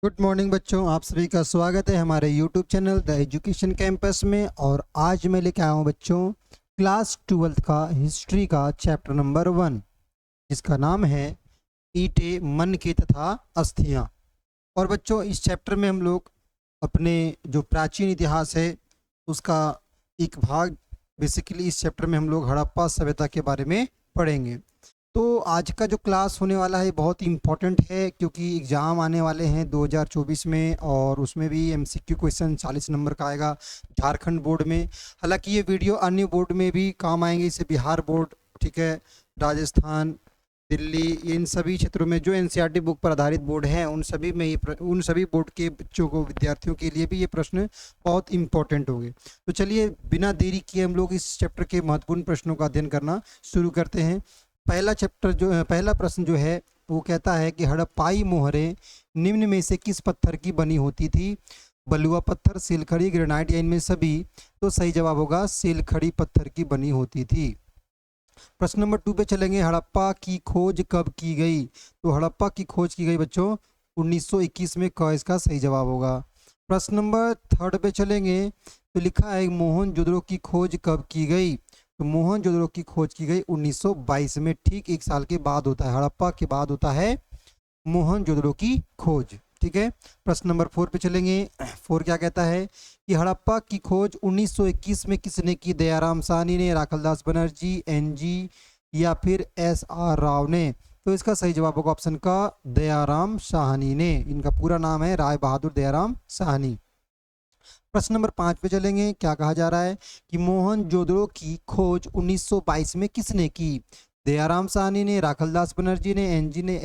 Good morning बच्चों, आप सभी का स्वागत है हमारे YouTube channel the education campus में। और आज मैं लेके आया हूँ बच्चों क्लास 12th का हिस्ट्री का चैप्टर नंबर 1, जिसका नाम है ईंटें, मन के तथा अस्थियाँ। और बच्चों इस चैप्टर में हम लोग अपने जो प्राचीन इतिहास है उसका एक भाग, बेसिकली इस चैप्टर में हम लोग हड़प्पा सभ्यता के बारे में पढ़ेंगे। तो आज का जो क्लास होने वाला है बहुत ही इम्पोर्टेंट है, क्योंकि एग्ज़ाम आने वाले हैं 2024 में, और उसमें भी एमसीक्यू क्वेश्चन 40 नंबर का आएगा झारखंड बोर्ड में। हालांकि ये वीडियो अन्य बोर्ड में भी काम आएंगे, जैसे बिहार बोर्ड, ठीक है, राजस्थान, दिल्ली, इन सभी क्षेत्रों में जो एनसीईआरटी बुक पर आधारित बोर्ड हैं उन सभी में उन सभी बोर्ड के बच्चों को, विद्यार्थियों के लिए भी ये प्रश्न बहुत इंपॉर्टेंट होंगे। तो चलिए बिना देरी किए हम लोग इस चैप्टर के महत्वपूर्ण प्रश्नों का अध्ययन करना शुरू करते हैं। पहला प्रश्न जो है वो कहता है कि हड़प्पाई मोहरें निम्न में से किस पत्थर की बनी होती थी? बलुआ पत्थर, सिलखड़ी, ग्रेनाइट या इनमें सभी? तो सही जवाब होगा सिलखड़ी पत्थर की बनी होती थी। प्रश्न नंबर 2 पे चलेंगे। हड़प्पा की खोज कब की गई? तो हड़प्पा की खोज की गई बच्चों 1921 में। क इसका सही जवाब होगा। प्रश्न नंबर 3 पे चलेंगे तो लिखा है मोहनजोदड़ो की खोज कब की गई? तो मोहनजोदड़ो की खोज की गई 1922 में। ठीक एक साल के बाद होता है, हड़प्पा के बाद होता है मोहनजोदड़ो की खोज। ठीक है। प्रश्न नंबर 4 पे चलेंगे। 4 क्या कहता है कि हड़प्पा की खोज 1921 में किसने की? दयाराम साहनी ने, राखलदास बनर्जी, एनजी या फिर एसआर राव ने? तो इसका सही जवाब होगा ऑप्शन का दयाराम साहनी ने। इनका पूरा नाम है राय बहादुर दयाराम साहनी। प्रश्न नंबर 5 पे चलेंगे। क्या कहा जा रहा है कि मोहनजोदड़ो की खोज 1922 में किसने की? दयाराम साहनी ने, राखलदास बनर्जी ने, एनजी ने,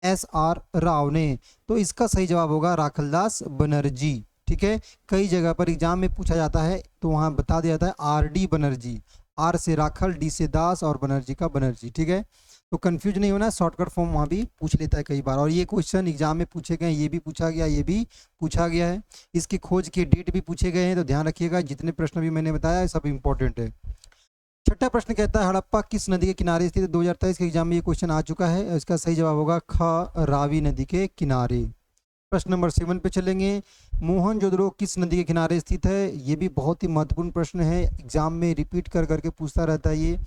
एस आर राव ने? तो इसका सही जवाब होगा राखलदास बनर्जी। ठीक है। कई जगह पर एग्जाम में पूछा जाता है तो वहां बता दिया जाता है आर डी बनर्जी, आर से राखल, डी से दास और बनर्जी का बनर्जी। ठीक है। तो कंफ्यूज नहीं होना, शॉर्टकट फॉर्म वहां भी पूछ लेता है कई बार। और ये क्वेश्चन एग्जाम में पूछे गए, ये भी पूछा गया, ये भी पूछा गया है। इसकी खोज के डेट भी पूछे गए हैं, तो ध्यान रखिएगा। जितने प्रश्न भी मैंने बताया सब इंपॉर्टेंट है। छठा प्रश्न कहता है हड़प्पा किस नदी के किनारे स्थित है? 2023 के एग्जाम में ये क्वेश्चन आ चुका है। इसका सही जवाब होगा ख, रावी नदी के किनारे। प्रश्न नंबर 7 पे चलेंगे। मोहनजोदड़ो किस नदी के किनारे स्थित है? ये भी बहुत ही महत्वपूर्ण प्रश्न है, एग्जाम में रिपीट कर करके पूछता रहता है ये।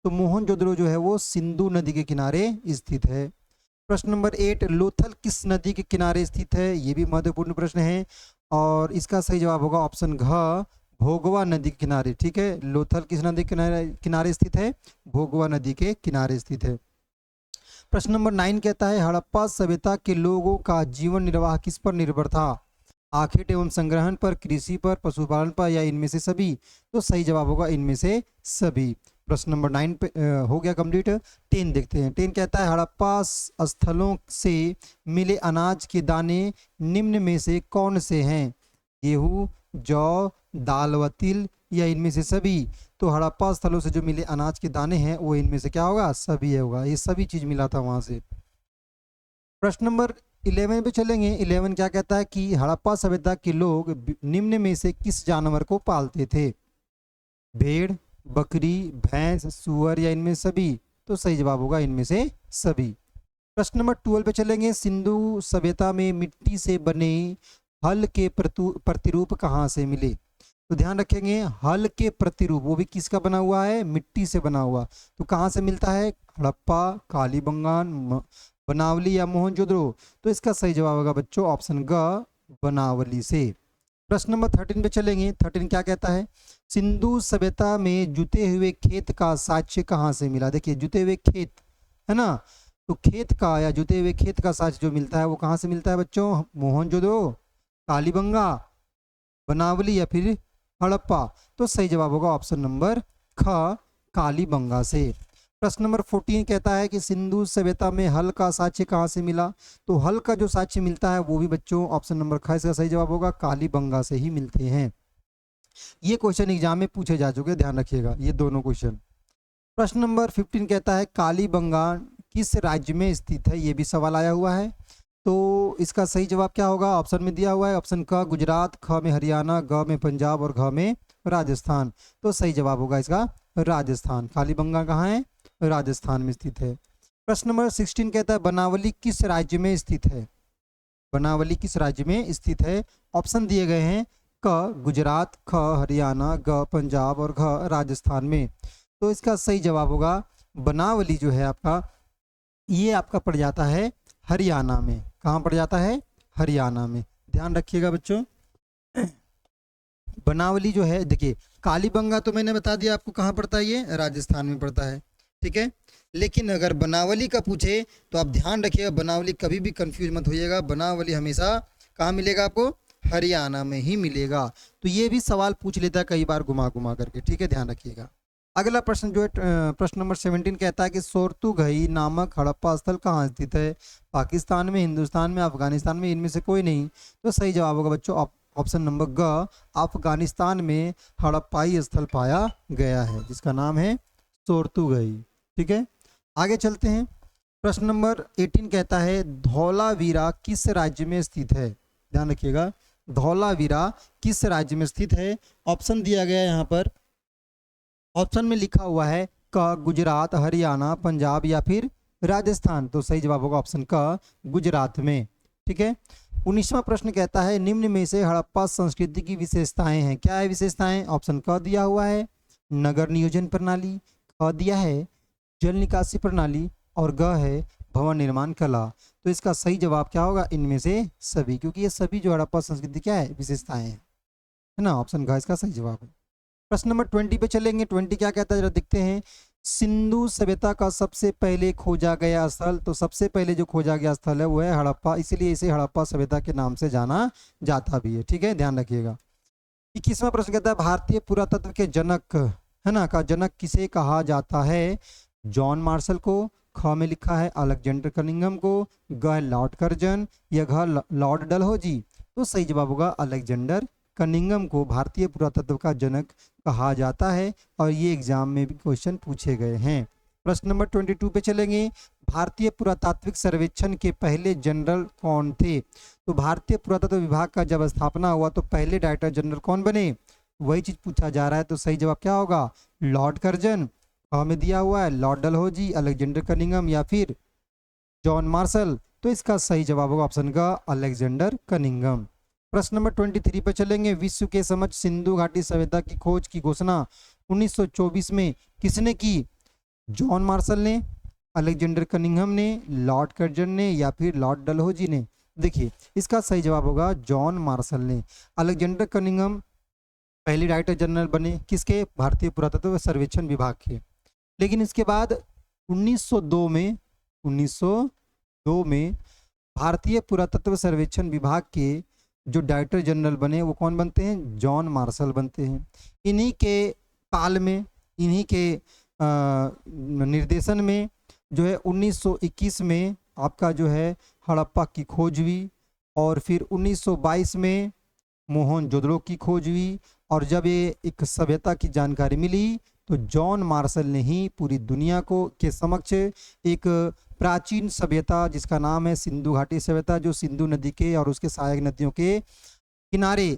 तो मोहनजोदड़ो जो है वो सिंधु नदी के किनारे स्थित है। प्रश्न नंबर 8, लोथल किस नदी के किनारे स्थित है? ये भी महत्वपूर्ण प्रश्न है, और इसका सही जवाब होगा ऑप्शन घ, भोगवा नदी के किनारे। ठीक है। लोथल किस नदी के किनारे स्थित है? भोगवा नदी के किनारे स्थित है। प्रश्न नंबर 9 कहता है हड़प्पा सभ्यता के लोगों का जीवन निर्वाह किस पर निर्भर था? आखेट एवं संग्रहण पर, कृषि पर, पशुपालन पर या इनमें से सभी? तो सही जवाब होगा इनमें से सभी। प्रश्न नंबर 9 पे हो गया कंप्लीट। 10 देखते हैं। 10 कहता है हड़प्पा स्थलों से मिले अनाज के दाने निम्न में से कौन से हैं? गेहूं, जौ, दाल व तिल या इनमें से सभी? तो हड़प्पा स्थलों से जो मिले अनाज के दाने हैं वो इनमें से क्या होगा? सभी होगा। ये सभी चीज मिला था वहां से। प्रश्न नंबर 11 पे चलेंगे। 11 क्या कहता है कि हड़प्पा सभ्यता के लोग निम्न में से किस जानवर को पालते थे? भेड़, बकरी, भैंस, सुअर या इनमें सभी? तो सही जवाब होगा इनमें से सभी। प्रश्न नंबर 12 पे चलेंगे। सिंधु सभ्यता में मिट्टी से बने हल के प्रतिरूप कहाँ से मिले? तो ध्यान रखेंगे, हल के प्रतिरूप वो भी किसका बना हुआ है? मिट्टी से बना हुआ। तो कहाँ से मिलता है? हड़प्पा, कालीबंगान, बनावली या मोहनजोदड़ो? तो इसका सही जवाब होगा बच्चों ऑप्शन ग, बनावली से। प्रश्न नंबर 13 पे चलेंगे। 13 क्या कहता है? सिंधु सभ्यता में जुते हुए खेत का साक्ष्य कहाँ से मिला? देखिए जुते हुए खेत है ना, तो खेत का या जुते हुए खेत का साक्ष्य जो मिलता है वो कहाँ से मिलता है बच्चों? मोहनजोदड़ो, कालीबंगा, बनावली या फिर हड़प्पा? तो सही जवाब होगा ऑप्शन नंबर ख, कालीबंगा से। प्रश्न नंबर 14 कहता है कि सिंधु सभ्यता में हल का साक्ष्य कहाँ से मिला? तो हल का जो साक्ष्य मिलता है वो भी बच्चों ऑप्शन नंबर ख, इसका सही जवाब होगा कालीबंगा से ही मिलते हैं। ये क्वेश्चन एग्जाम में पूछे जा चुके, ध्यान रखिएगा ये दोनों क्वेश्चन। प्रश्न नंबर 15 कहता है कालीबंगा किस राज्य में स्थित है? ये भी सवाल आया हुआ है। तो इसका सही जवाब क्या होगा? ऑप्शन में दिया हुआ है ऑप्शन क गुजरात, ख में हरियाणा, ग में पंजाब और घ में राजस्थान। तो सही जवाब होगा इसका राजस्थान। कालीबंगा कहाँ है? राजस्थान में स्थित है। प्रश्न नंबर 16 कहता है बनावली किस राज्य में स्थित है? बनावली किस राज्य में स्थित है? ऑप्शन दिए गए हैं क गुजरात, ख हरियाणा, ग पंजाब और घ राजस्थान में। तो इसका सही जवाब होगा बनावली जो है आपका, ये आपका पड़ जाता है हरियाणा में। कहाँ पड़ जाता है? हरियाणा में। ध्यान रखिएगा बच्चों। बनावली जो है, देखिए कालीबंगा तो मैंने बता दिया आपको कहाँ पड़ता है, ये राजस्थान में पड़ता है, ठीक है। लेकिन अगर बनावली का पूछे तो आप ध्यान रखिएगा, बनावली कभी भी कंफ्यूज मत होइएगा, बनावली हमेशा कहाँ मिलेगा आपको? हरियाणा में ही मिलेगा। तो ये भी सवाल पूछ लेता है कई बार घुमा घुमा करके, ठीक है, ध्यान रखिएगा। अगला प्रश्न जो है प्रश्न नंबर 17 कहता है कि सोरतुघई नामक हड़प्पा स्थल कहाँ स्थित है? पाकिस्तान में, हिंदुस्तान में, अफगानिस्तान में, इनमें से कोई नहीं। तो सही जवाब होगा बच्चों ऑप्शन नंबर ग, अफगानिस्तान में हड़प्पाई स्थल पाया गया है जिसका नाम है सोरतुघई, ठीक है। आगे चलते हैं। प्रश्न नंबर 18 कहता है धौलावीरा किस राज्य में स्थित है? ध्यान रखिएगा, धौलावीरा किस राज्य में स्थित है? ऑप्शन दिया गया है यहाँ पर, ऑप्शन में लिखा हुआ है क गुजरात, हरियाणा, पंजाब या फिर राजस्थान। तो सही जवाब होगा ऑप्शन क गुजरात में, ठीक है। 19वां प्रश्न कहता है निम्न में से हड़प्पा संस्कृति की विशेषताएं हैं। क्या है विशेषताएं? ऑप्शन क दिया हुआ है नगर नियोजन प्रणाली, ख दिया है जल निकासी प्रणाली और ग है भवन निर्माण कला। तो इसका सही जवाब क्या होगा? इनमें से सभी, क्योंकि ये सभी जो हड़प्पा संस्कृति क्या है? विशेषताएं हैं, है ना। ऑप्शन ग इसका सही जवाब है। प्रश्न नंबर 20 पे चलेंगे। 20 क्या कहता है जरा देखते हैं। सिंधु सभ्यता का सबसे पहले खोजा गया स्थल, तो सबसे पहले जो खोजा गया स्थल है वो है हड़प्पा, इसीलिए इसे हड़प्पा सभ्यता के नाम से जाना जाता भी है, ठीक है, ध्यान रखिएगा। 21वां प्रश्न कहता है भारतीय पुरातत्व के जनक, है ना, का जनक किसे कहा जाता है? जॉन मार्शल को, ख में लिखा है अलेक्जेंडर कनिंघम को, ग लॉर्ड कर्जन या घ लॉर्ड डलहौजी। तो सही जवाब होगा अलेक्जेंडर कनिंघम को भारतीय पुरातत्व का जनक कहा जाता है, और ये एग्जाम में भी क्वेश्चन पूछे गए हैं। प्रश्न नंबर 22 पे चलेंगे। भारतीय पुरातात्विक सर्वेक्षण के पहले जनरल कौन थे? तो भारतीय पुरातत्व विभाग का जब स्थापना हुआ तो पहले डायरेक्टर जनरल कौन बने? वही चीज पूछा जा रहा है। तो सही जवाब क्या होगा? लॉर्ड कर्जन, में दिया हुआ है लॉर्ड डलहौजी, अलेक्जेंडर कनिंघम या फिर जॉन मार्शल। तो इसका सही जवाब होगा ऑप्शन का अलेक्जेंडर कनिंघम। प्रश्न नंबर 23 पर चलेंगे। विश्व के समक्ष सिंधु घाटी सभ्यता की खोज की घोषणा 1924 में किसने की? जॉन मार्शल ने, अलेक्जेंडर कनिंघम ने, लॉर्ड कर्जन ने या फिर लॉर्ड डलहौजी ने। देखिए इसका सही जवाब होगा जॉन मार्शल ने। अलेक्जेंडर कनिंघम पहले डायरेक्टर जनरल बने किसके? भारतीय पुरातत्व सर्वेक्षण विभाग के। लेकिन इसके बाद 1902 में भारतीय पुरातत्व सर्वेक्षण विभाग के जो डायरेक्टर जनरल बने वो कौन बनते हैं? जॉन मार्शल बनते हैं। इन्हीं के काल में, इन्हीं के निर्देशन में जो है 1921 में आपका जो है हड़प्पा की खोज हुई, और फिर 1922 में मोहनजोदड़ो की खोज हुई, और जब ये एक सभ्यता की जानकारी मिली तो जॉन मार्शल ने ही पूरी दुनिया को के समक्ष एक प्राचीन सभ्यता जिसका नाम है सिंधु घाटी सभ्यता, जो सिंधु नदी के और उसके सहायक नदियों के किनारे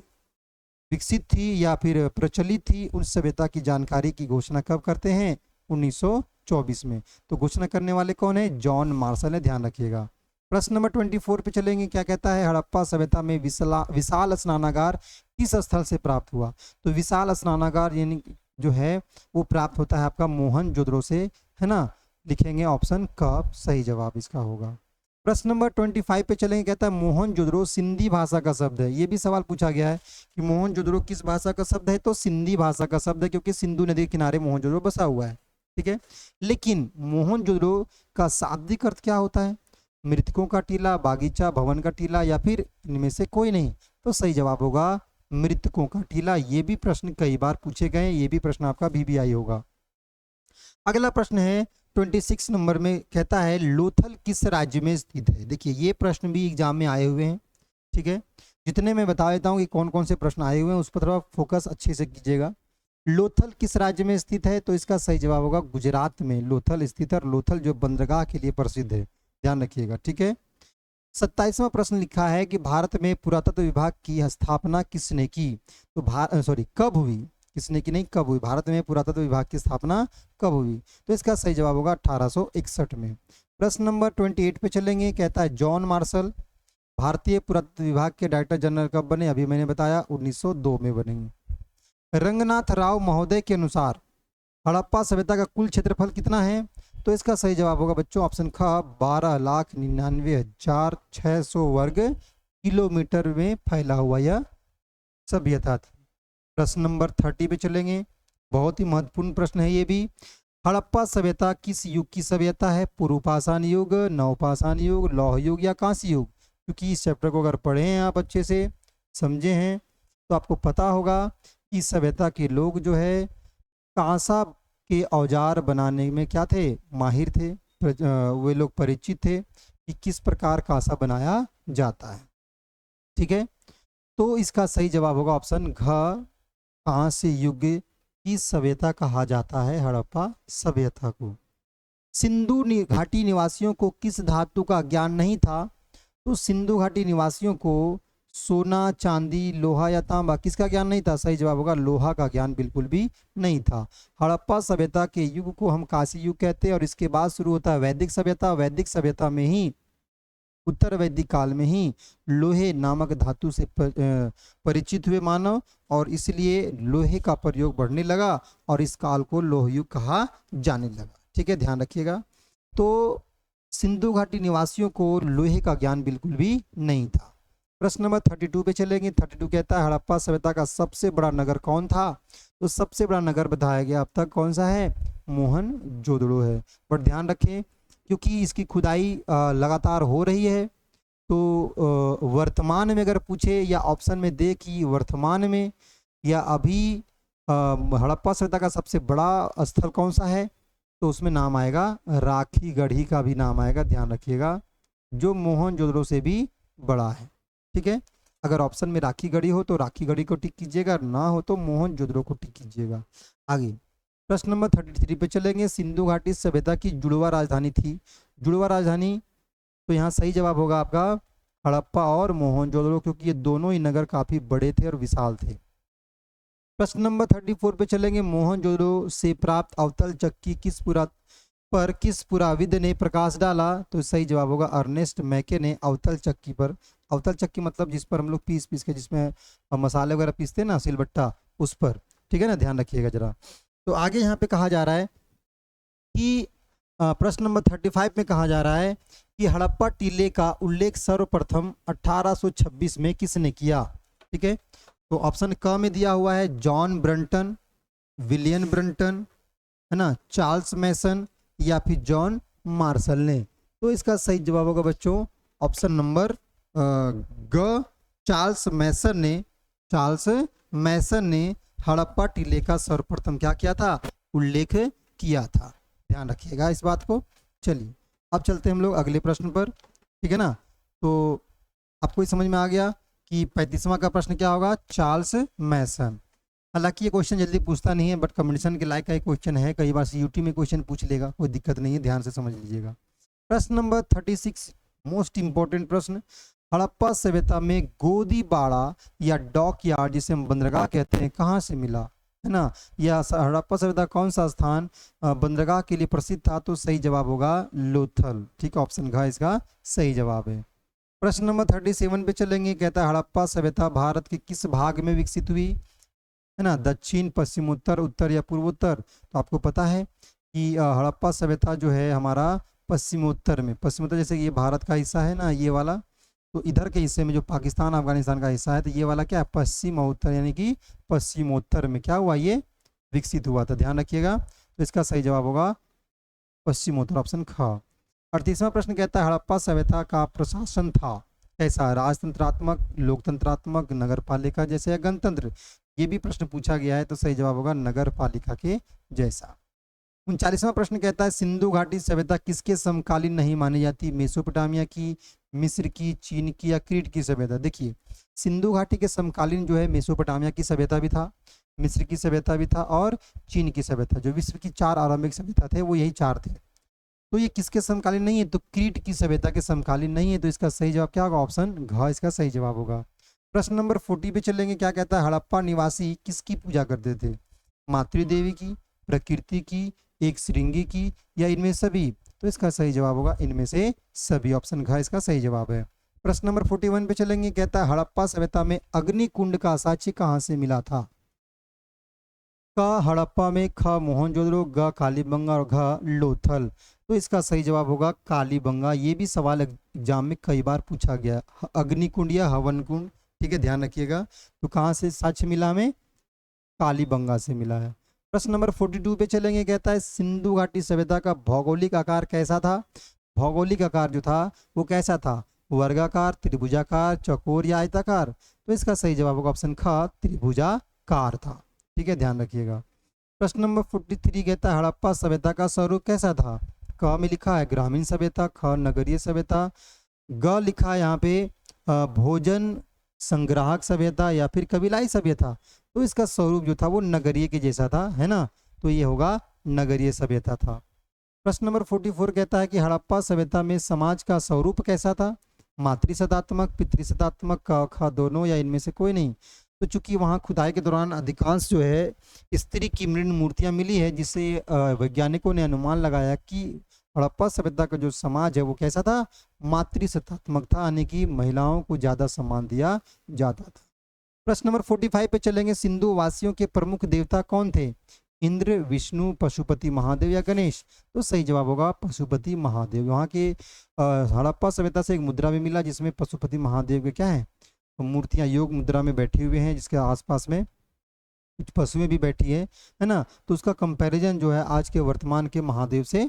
विकसित थी या फिर प्रचलित थी, उन सभ्यता की जानकारी की घोषणा कब करते हैं? 1924 में। तो घोषणा करने वाले कौन है? जॉन मार्शल है, ध्यान रखिएगा। प्रश्न नंबर 24 पे चलेंगे। क्या कहता है? हड़प्पा सभ्यता में विशाल स्नानागार किस स्थल से प्राप्त हुआ? तो विशाल स्नानागार यानी जो है वो प्राप्त होता है आपका मोहनजोदड़ो से, है ना। लिखेंगे ऑप्शन क सही जवाब इसका होगा। प्रश्न नंबर 25 पे चलेंगे। कहता है मोहनजोदड़ो सिंधी भाषा का शब्द है। ये भी सवाल पूछा गया है कि मोहनजोदड़ो किस भाषा का शब्द है? तो सिंधी भाषा का शब्द है, क्योंकि सिंधु नदी के किनारे मोहनजोदड़ो बसा हुआ है, ठीक है। लेकिन मोहनजोदड़ो का शाब्दिक अर्थ क्या होता है? मृतकों का टीला, बागीचा, भवन का टीला या फिर इनमें से कोई नहीं। तो सही जवाब होगा मृतकों का टीला। ये भी प्रश्न कई बार पूछे गए, ये भी प्रश्न आपका VBI होगा। अगला प्रश्न है 26 नंबर में। कहता है लोथल किस राज्य में स्थित है? देखिए ये प्रश्न भी एग्जाम में आए हुए हैं, ठीक है। जितने मैं बता देता हूँ कि कौन कौन से प्रश्न आए हुए हैं उस पर थोड़ा फोकस अच्छे से कीजिएगा। लोथल किस राज्य में स्थित है? तो इसका सही जवाब होगा गुजरात में लोथल स्थित है। लोथल जो बंदरगाह के लिए प्रसिद्ध है, ध्यान रखिएगा, ठीक है। 27वां प्रश्न लिखा है कि भारत में पुरातत्व विभाग की स्थापना किसने की? तो कब हुई? किसने की नहीं, कब हुई? भारत में पुरातत्व विभाग की स्थापना कब हुई? तो इसका सही जवाब होगा 1861 में। प्रश्न नंबर 28 पे चलेंगे। कहता है जॉन मार्शल भारतीय पुरातत्व विभाग के डायरेक्टर जनरल कब बने? अभी मैंने बताया 1902 में बनेंगे। रंगनाथ राव महोदय के अनुसार हड़प्पा सभ्यता का कुल क्षेत्रफल कितना है? तो इसका सही जवाब होगा बच्चों ऑप्शन ख 12,99,600 वर्ग किलोमीटर में फैला हुआ यह सभ्यता थी। प्रश्न नंबर 30 पे चलेंगे। बहुत ही महत्वपूर्ण प्रश्न है ये भी। हड़प्पा सभ्यता किस युग की सभ्यता है? पूर्वपाषाण युग, नवपाषाण युग, लौह युग या कांस्य युग? क्योंकि इस चैप्टर को अगर पढ़े हैं आप अच्छे से समझे हैं तो आपको पता होगा कि सभ्यता के लोग जो है कांसा के औजार बनाने में क्या थे? माहिर थे। वे लोग परिचित थे कि किस प्रकार कांसा बनाया जाता है। ठीक है, तो इसका सही जवाब होगा ऑप्शन घ, कांस्य युग की सभ्यता कहा जाता है हड़प्पा सभ्यता को। सिंधु घाटी निवासियों को किस धातु का ज्ञान नहीं था? तो सिंधु घाटी निवासियों को सोना, चांदी, लोहा या तांबा किसका ज्ञान नहीं था? सही जवाब होगा लोहा का ज्ञान बिल्कुल भी नहीं था। हड़प्पा सभ्यता के युग को हम कांस्य युग कहते हैं और इसके बाद शुरू होता है वैदिक सभ्यता। वैदिक सभ्यता में ही, उत्तर वैदिक काल में ही लोहे नामक धातु से परिचित हुए मानव और इसलिए लोहे का प्रयोग बढ़ने लगा और इस काल को लोह युग कहा जाने लगा। ठीक है, ध्यान रखिएगा। तो सिंधु घाटी निवासियों को लोहे का ज्ञान बिल्कुल भी नहीं था। प्रश्न नंबर 32 पे चलेंगे। 32 कहता है हड़प्पा सभ्यता का सबसे बड़ा नगर कौन था? तो सबसे बड़ा नगर बताया गया अब तक कौन सा है? मोहनजोदड़ो है। बट ध्यान रखें क्योंकि इसकी खुदाई लगातार हो रही है तो वर्तमान में अगर पूछे या ऑप्शन में दे कि वर्तमान में या अभी हड़प्पा सभ्यता का सबसे बड़ा स्थल कौन सा है तो उसमें नाम आएगा राखी गढ़ी का भी नाम आएगा। ध्यान रखिएगा, जो मोहनजोदड़ो से भी बड़ा है। ठीक है, अगर ऑप्शन में राखी गढ़ी हो तो राखी गढ़ी को टिक कीजिएगा, ना हो तो मोहनजोदड़ो को टिक कीजिएगा। आगे प्रश्न नंबर 33 पे चलेंगे। सिंधु घाटी सभ्यता की जुड़वा राजधानी थी। जुड़वा राजधानी, तो यहाँ सही जवाब होगा आपका हड़प्पा और मोहनजोदड़ो, क्योंकि ये दोनों ही नगर काफी बड़े थे और विशाल थे। प्रश्न नंबर 34 पे चलेंगे। मोहनजोदड़ो से प्राप्त अवतल चक्की किस पुराविद ने प्रकाश डाला? तो सही जवाब होगा अर्नेस्ट मैके ने अवतल चक्की पर। अवतल चक्की मतलब जिस पर हम लोग पीस के जिसमें मसाले वगैरह पीसते हैं ना, सिलबट्टा, उस पर। ठीक है ना, ध्यान रखिएगा जरा। तो आगे यहाँ पे कहा जा रहा है कि प्रश्न नंबर 35 में कहा जा रहा है कि हड़प्पा टीले का उल्लेख सर्वप्रथम 1826 में किसने किया? ठीक है, तो ऑप्शन क में दिया हुआ है जॉन ब्रंटन, विलियम ब्रंटन, है ना, चार्ल्स मैसन या फिर जॉन मार्शल ने। तो इसका सही जवाब होगा बच्चों ऑप्शन नंबर ग, चार्ल्स मैसन ने हड़प्पा टीले का सर्वप्रथम क्या किया था? उल्लेख किया था। ध्यान रखिएगा इस बात को। चलिए अब चलते हैं हम लोग अगले प्रश्न पर। ठीक है ना, तो आपको ही समझ में आ गया कि 35वां का प्रश्न क्या होगा? चार्ल्स मैसन। हालांकि ये क्वेश्चन जल्दी पूछता नहीं है बट कॉम्पिटिशन के लायक का एक क्वेश्चन है, कई बार सीयूटी में क्वेश्चन पूछ लेगा, कोई दिक्कत नहीं है, ध्यान से समझ लीजिएगा। प्रश्न नंबर 36 मोस्ट इंपॉर्टेंट प्रश्न। हड़प्पा सभ्यता में गोदीबाड़ा या डॉक यार्ड जिसे हम बंदरगाह कहते हैं कहाँ से मिला? है ना, या हड़प्पा सभ्यता कौन सा स्थान बंदरगाह के लिए प्रसिद्ध था? तो सही जवाब होगा लोथल। ठीक है, ऑप्शन घ इसका सही जवाब है। प्रश्न नंबर 37 पे चलेंगे। कहता है हड़प्पा सभ्यता भारत के किस भाग में विकसित हुई? है ना, दक्षिण, पश्चिमोत्तर, उत्तर या पूर्वोत्तर? तो आपको पता है कि हड़प्पा सभ्यता जो है हमारा पश्चिमोत्तर में, पश्चिमोत्तर जैसे ये भारत का हिस्सा है ना ये वाला, तो इधर के हिस्से में जो पाकिस्तान अफगानिस्तान का हिस्सा है तो ये वाला क्या है? पश्चिमोत्तर, यानी कि पश्चिमोत्तर में क्या हुआ? ये विकसित हुआ था। ध्यान रखिएगा, तो इसका सही जवाब होगा पश्चिमोत्तर, ऑप्शन ख। 38वां प्रश्न कहता है हड़प्पा सभ्यता का प्रशासन था कैसा? राजतंत्रात्मक, लोकतंत्रात्मक, नगर पालिका जैसे या गणतंत्र? ये भी प्रश्न पूछा गया है तो सही जवाब होगा नगर पालिका के जैसा। 39वां प्रश्न कहता है सिंधु घाटी सभ्यता किसके समकालीन नहीं मानी जाती? मेसोपोटामिया की, मिस्र की, चीन की या क्रीट की सभ्यता? देखिए सिंधु घाटी के समकालीन जो है मेसोपोटामिया की सभ्यता भी था, मिस्र की सभ्यता भी था और चीन की सभ्यता। जो विश्व की 4 आरंभिक सभ्यता थे वो यही 4 थे। तो ये किसके समकालीन नहीं है? तो क्रीट की सभ्यता के समकालीन नहीं है। तो इसका सही जवाब क्या होगा? ऑप्शन घ इसका सही जवाब होगा। प्रश्न नंबर 40 पे चलेंगे। क्या कहता है हड़प्पा निवासी किसकी पूजा करते थे? मातृदेवी की, प्रकृति की, एक श्रृंगी की या इनमें सभी? तो इसका सही जवाब होगा इनमें से सभी, ऑप्शन घ इसका सही जवाब है। प्रश्न नंबर 41 पे चलेंगे। कहता है हड़प्पा सभ्यता में अग्निकुंड का साक्ष्य कहाँ से मिला था? क हड़प्पा में, ख मोहनजोदड़ो, ग कालीबंगा और घ लोथल। तो इसका सही जवाब होगा कालीबंगा। ये भी सवाल एग्जाम में कई बार पूछा गया। अग्निकुंड या हवन कुंड, ठीक है, ध्यान रखिएगा। तो कहाँ से साक्ष्य मिला हमें? कालीबंगा से मिला है। प्रश्न नंबर 42 पे चलेंगे। कहता है सिंधु घाटी सभ्यता का भौगोलिक आकार कैसा था? भौगोलिक आकार जो था वो कैसा था? वर्गाकार, त्रिभुजाकार, चौकोर या आयताकार? तो इसका सही जवाब होगा ऑप्शन ख, त्रिभुजाकार था। ठीक है, ध्यान रखिएगा। प्रश्न नंबर 43 कहता है हड़प्पा सभ्यता का स्वरूप कैसा था? क में लिखा है ग्रामीण सभ्यता, ख नगरीय सभ्यता, ग लिखा है यहाँ पे भोजन संग्राहक सभ्यता या फिर कबीलाई सभ्यता। तो इसका स्वरूप जो था वो नगरीय के जैसा था, है ना। तो ये होगा नगरीय सभ्यता था। प्रश्न नंबर 44 कहता है कि हड़प्पा सभ्यता में समाज का स्वरूप कैसा था? मातृसत्तात्मक, पितृसत्तात्मक, क ख दोनों या इनमें से कोई नहीं? तो चूंकि वहाँ खुदाई के दौरान अधिकांश जो है स्त्री की मृण मूर्तियां मिली है, जिससे वैज्ञानिकों ने अनुमान लगाया कि हड़प्पा सभ्यता का जो समाज है वो कैसा था? मातृसत्तात्मक था, यानी कि महिलाओं को ज्यादा सम्मान दिया जाता था। प्रश्न नंबर 45 पे चलेंगे। सिंधु वासियों के प्रमुख देवता कौन थे? इंद्र, विष्णु, पशुपति महादेव या गणेश? तो सही जवाब होगा पशुपति महादेव। वहाँ के हड़प्पा सभ्यता से एक मुद्रा भी मिला जिसमें पशुपति महादेव के क्या है, तो मूर्तियां योग मुद्रा में बैठी हुई हैं, जिसके आसपास में कुछ पशुएं भी बैठी है ना। तो उसका कंपैरिजन जो है आज के वर्तमान के महादेव से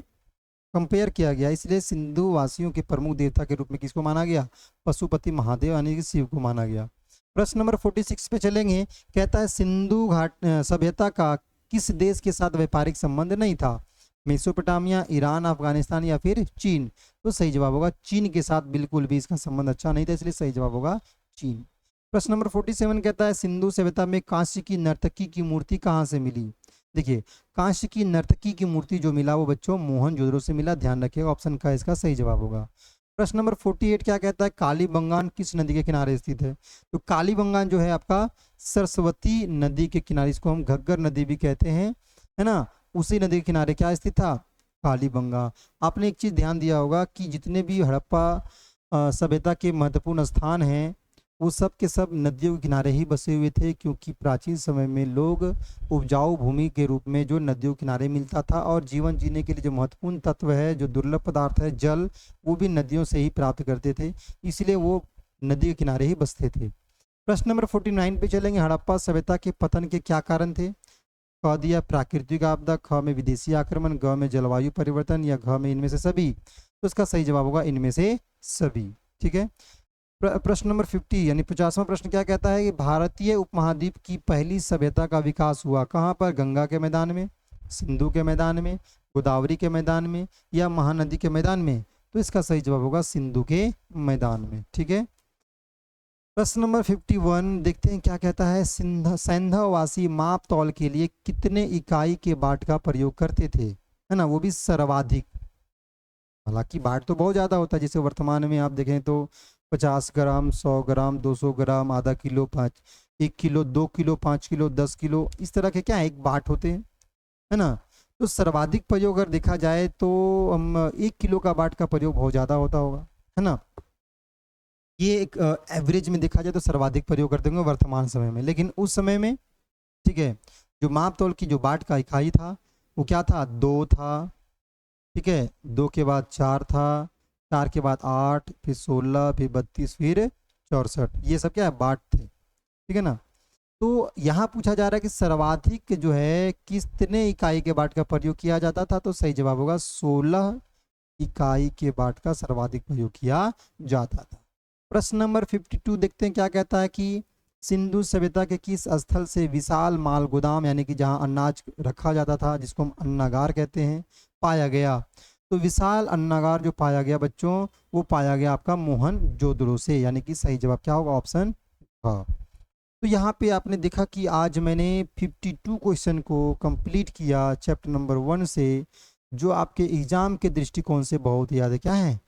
कंपेयर किया गया, इसलिए सिंधु वासियों के प्रमुख देवता के रूप में किसको माना गया? पशुपति महादेव यानी कि शिव को माना गया। प्रश्न नंबर 46 पे चलेंगे। कहता है सिंधु घाट सभ्यता का किस देश के साथ व्यापारिक संबंध नहीं था? मेसोपोटामिया, ईरान, अफगानिस्तान या फिर चीन? तो सही जवाब होगा चीन के साथ बिल्कुल भी इसका संबंध अच्छा नहीं था, इसलिए सही जवाब होगा चीन। प्रश्न नंबर 47 कहता है सिंधु सभ्यता में कांस्य की नर्तकी की मूर्ति कहाँ से मिली? देखिए, कांस्य की नर्तकी की मूर्ति जो मिला वो बच्चों मोहनजोदड़ो से मिला, ध्यान रखिएगा, ऑप्शन का इसका सही जवाब होगा। प्रश्न नंबर 48 क्या कहता है कालीबंगान किस नदी के किनारे स्थित है? तो कालीबंगान जो है आपका सरस्वती नदी के किनारे, इसको हम घग्गर नदी भी कहते हैं, है ना, उसी नदी के किनारे क्या स्थित था? कालीबंगा। आपने एक चीज ध्यान दिया होगा कि जितने भी हड़प्पा सभ्यता के महत्वपूर्ण स्थान हैं वो सब के सब नदियों के किनारे ही बसे हुए थे, क्योंकि प्राचीन समय में लोग उपजाऊ भूमि के रूप में जो नदियों के किनारे मिलता था, और जीवन जीने के लिए जो महत्वपूर्ण तत्व है, जो दुर्लभ पदार्थ है जल, वो भी नदियों से ही प्राप्त करते थे, इसलिए वो नदी के किनारे ही बसते थे। प्रश्न नंबर 49 पे चलेंगे। हड़प्पा सभ्यता के पतन के क्या कारण थे? क दिया प्राकृतिक आपदा, ख में विदेशी आक्रमण, ग में जलवायु परिवर्तन या घ में इनमें से सभी? तो इसका सही जवाब होगा इनमें से सभी। ठीक है। प्रश्न नंबर 50 यानी 50वां प्रश्न क्या कहता है कि भारतीय उपमहाद्वीप की पहली सभ्यता का विकास हुआ कहाँ पर? गंगा के मैदान में, सिंधु के मैदान में, गोदावरी के मैदान में या महानदी के मैदान में? तो इसका सही जवाब होगा सिंधु के मैदान में। ठीक है। प्रश्न नंबर 51 देखते हैं क्या कहता है। सैंधववासी माप तौल के लिए कितने इकाई के बाट का प्रयोग करते थे, है ना, वो भी सर्वाधिक। हालांकि बाट तो बहुत ज्यादा होता है, जैसे वर्तमान में आप देखें तो 50 ग्राम, 100 ग्राम, 200 ग्राम, आधा kilo, 1 kilo, 2 kilo, 5 kilo, 10 kilo, इस तरह के क्या है एक बाट होते हैं, है ना। तो सर्वाधिक प्रयोग अगर देखा जाए तो हम 1 किलो का बाट का प्रयोग बहुत ज़्यादा होता होगा, है ना। ये एक एवरेज में देखा जाए तो सर्वाधिक प्रयोग करते होंगे वर्तमान समय में, लेकिन उस समय में, ठीक है, जो माप तौल की जो बाट का इकाई था वो क्या था? 2 था। ठीक है, 2 के बाद 4 था, 4 के बाद 8, फिर 16, फिर 32, फिर 64, ये सब क्या है? बाट थे। ठीक है ना। तो यहाँ पूछा जा रहा है कि सर्वाधिक जो है कितने इकाई के बाट का प्रयोग किया जाता था? तो सही जवाब होगा 16 इकाई के बाट का सर्वाधिक प्रयोग किया जाता था। प्रश्न नंबर 52 देखते हैं क्या कहता है कि सिंधु सभ्यता के किस स्थल से विशाल माल गोदाम यानी कि जहाँ अनाज रखा जाता था, जिसको हम अन्नागार कहते हैं, पाया गया? तो विशाल अन्नागार जो पाया गया बच्चों वो पाया गया आपका मोहनजोदड़ो से, यानी कि सही जवाब क्या होगा? ऑप्शन हाँ। तो यहाँ पे आपने देखा कि आज मैंने 52 क्वेश्चन को कंप्लीट किया चैप्टर नंबर 1 से, जो आपके एग्जाम के दृष्टिकोण से बहुत ज़्यादा क्या है?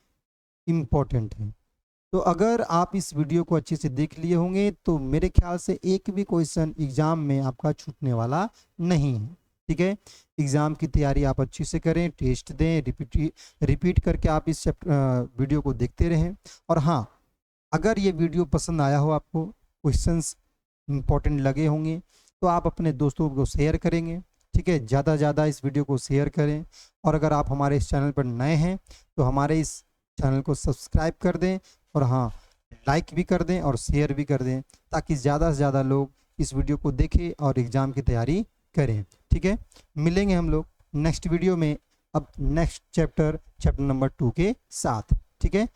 इम्पोर्टेंट है। तो अगर आप इस वीडियो को अच्छे से देख लिए होंगे तो मेरे ख्याल से एक भी क्वेश्चन एग्जाम में आपका छूटने वाला नहीं है। ठीक है, एग्जाम की तैयारी आप अच्छे से करें, टेस्ट दें, रिपीट करके आप इस वीडियो को देखते रहें। और हाँ, अगर ये वीडियो पसंद आया हो, आपको क्वेश्चंस इंपॉर्टेंट लगे होंगे, तो आप अपने दोस्तों को शेयर करेंगे। ठीक है, ज़्यादा से ज़्यादा इस वीडियो को शेयर करें। और अगर आप हमारे इस चैनल पर नए हैं तो हमारे इस चैनल को सब्सक्राइब कर दें, और हाँ, लाइक भी कर दें और शेयर भी कर दें, ताकि ज़्यादा से ज़्यादा लोग इस वीडियो को देखें और एग्ज़ाम की तैयारी करें। ठीक है, मिलेंगे हम लोग नेक्स्ट वीडियो में, अब नेक्स्ट चैप्टर नंबर 2 के साथ। ठीक है।